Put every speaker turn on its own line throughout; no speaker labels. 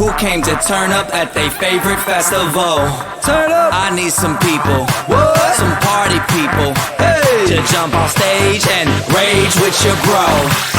who came to turn up at their favorite festival. Turn up. I need some people, what? Some party people, hey, to jump on stage and rage with your bro.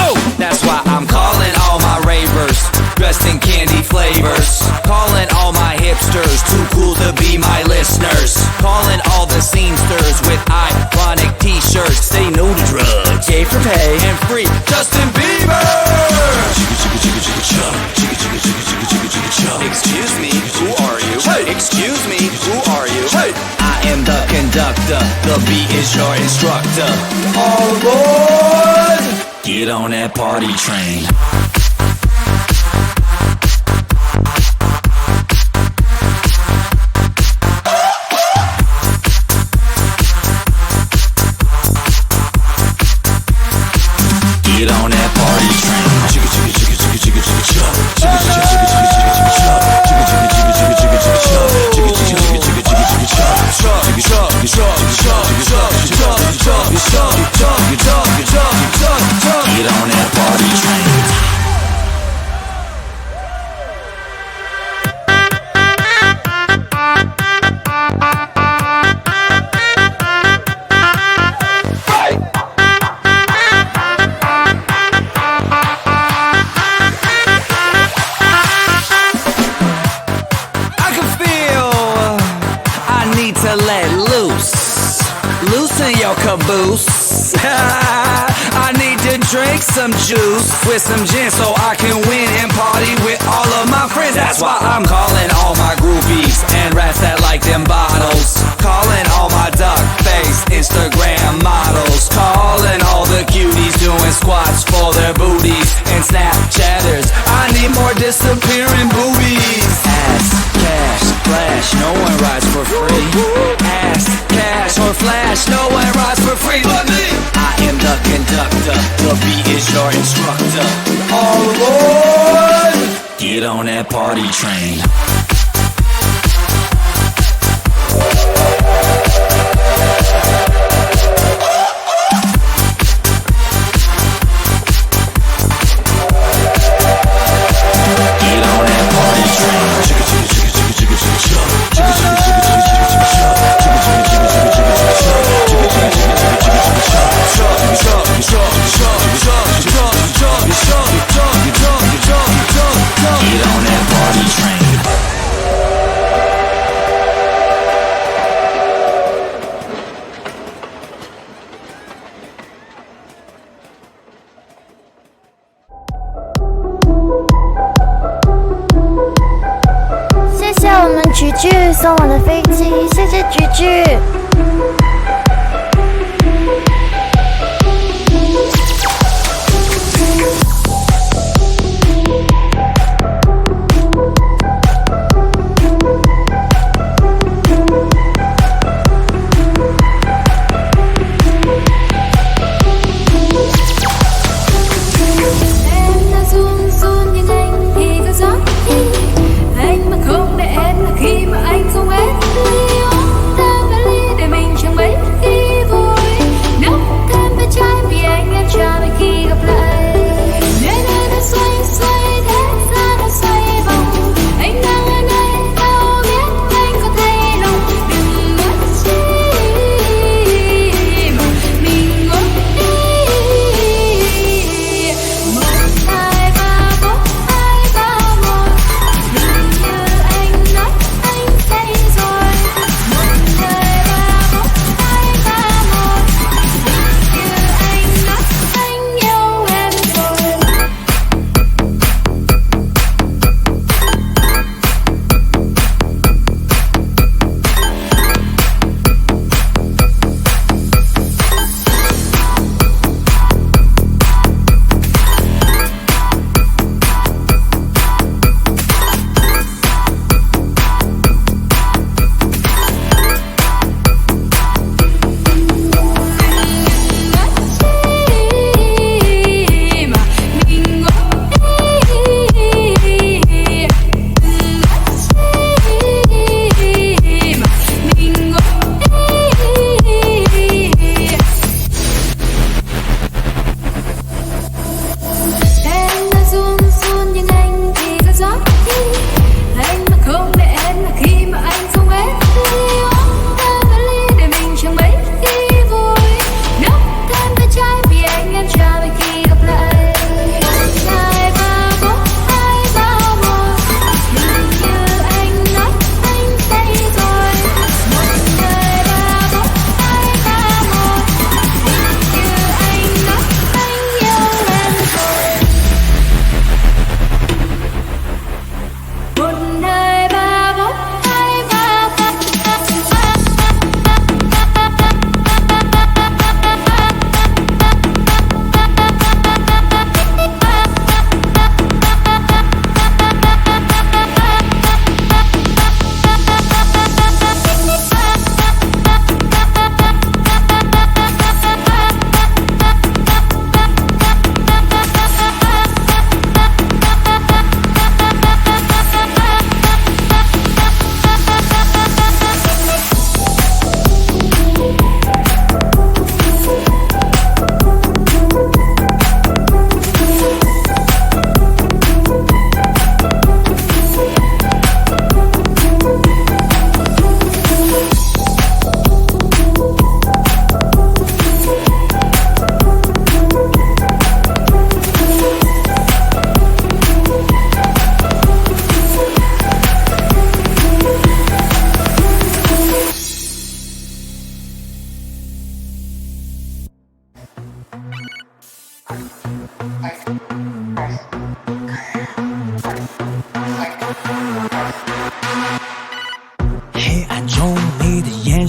Oh, that's why I'm calling all my ravers, dressed in candy flavors. Calling all my hipsters, too cool to be my listeners. Calling all the scenesters with ironic t-shirts. Say no to drugs, yay for pay, and free Justin Bieber. Excuse me, who are you? Hey. Excuse me, who are you? Hey. I am the conductor, the beat is your instructor. All aboard! Get on that party train. Get on that party train. Chicka chicka chicka chicka chicka chicka chop. Chicka chicka chicka chicka chicka chicka chop. Chicka chicka chicka chicka chicka chicka chop. Chicka chicka chicka chicka chicka chicka chop. Chop chicka chop chop chop chop chop chop chop chop chop. Get on that party train. Loosen your caboose. I need to drink some juice with some gin so I can win and party with all of my friends. That's why I'm calling all my groupies and rats that like them bottles. Calling all my duck-faced Instagram models. Calling all the cuties doing squats for their booties and Snapchatters. I need more disappearing boobies. Ass, cash, flash, no one rides for free. Ass, cash, or flash, no one rides for free but me. I am the conductor, the beat is your instructor. All aboard! Get on that party train. Get on that party train. Chicka chicka chicka chicka chicka chicka chop. Chicka chicka chicka chicka chicka chicka chop. Chicka chicka chicka chicka chicka chicka chop. Chicka chicka chicka chicka chicka chicka chop. Chop chop chop chop chop chop chop chop. Get on that party train.
谢谢我们菊菊送我的飞机，谢谢菊菊。
Anh mà không để em là khi mà anh không em yêu ta phải đi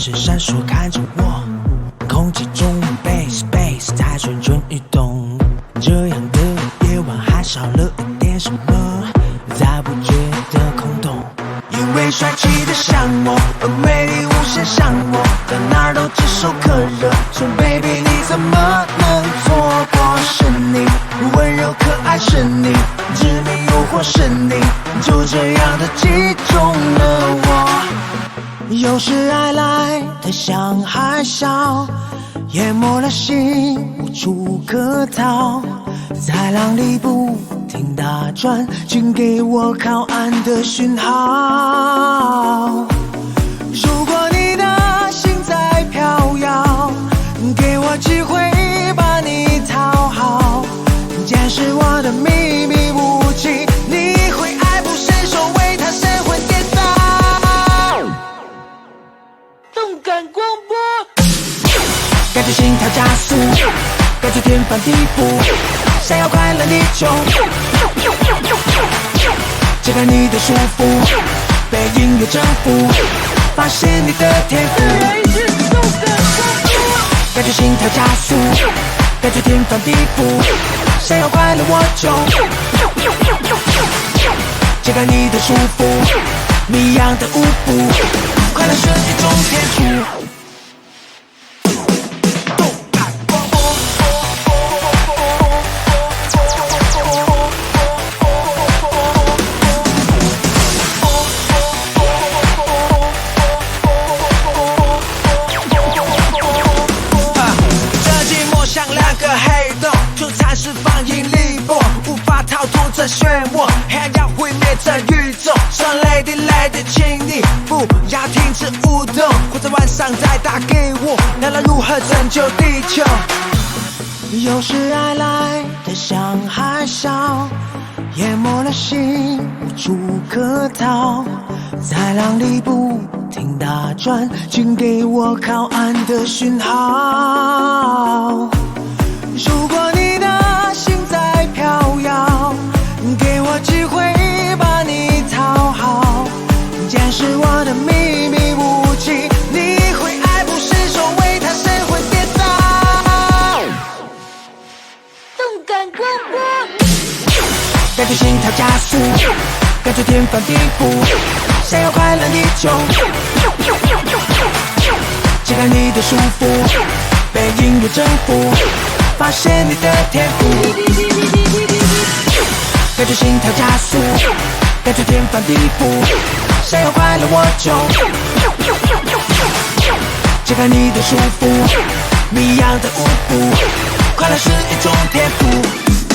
神闪烁看着我，空气中 bass 在蠢蠢欲动。这样的夜晚还少了一点什么，再不觉得空洞。因为帅气的像我，而美丽无限像我，到哪儿都炙手可热。说 baby 你怎么能错过？是你温柔可爱，是你致命诱惑，是你就这样的击中了我。有时爱来的像海啸，淹没了心，无处可逃，在浪里不停打转，请给我靠岸的讯号。如果你的心在飘摇，给我机会把你讨好，见识我的秘密武器，你会爱不释手，为他神魂颠倒。动感光波，感觉心跳加速，感觉天翻地覆，想要快乐你就解开你的束缚，被音乐征服，发现你的天赋。感觉心跳加速，感觉天翻地覆，想要快乐我就解开你的束缚，谜样的舞步，快乐是一种天赋。这漩涡，黑暗要毁灭这宇宙。说 Lady Lady， 请你不要停止舞动，或者晚上再打给我，聊聊如何拯救地球。有时爱来的像海啸，淹没了心，无处可逃，在浪里不停打转，请给我靠岸的讯号。如果你的心在飘摇，给我机会把你讨好，见识我的秘密武器，你会爱不释手，为他神魂颠倒。动感光波，感觉心跳加速，感觉天翻地覆，想要快乐你就解开你的束缚，被音乐征服，发现你的天赋。感觉心跳加速，感觉天翻地覆，想要快乐我就解开你的束缚，谜样的舞步，快乐是一种天赋。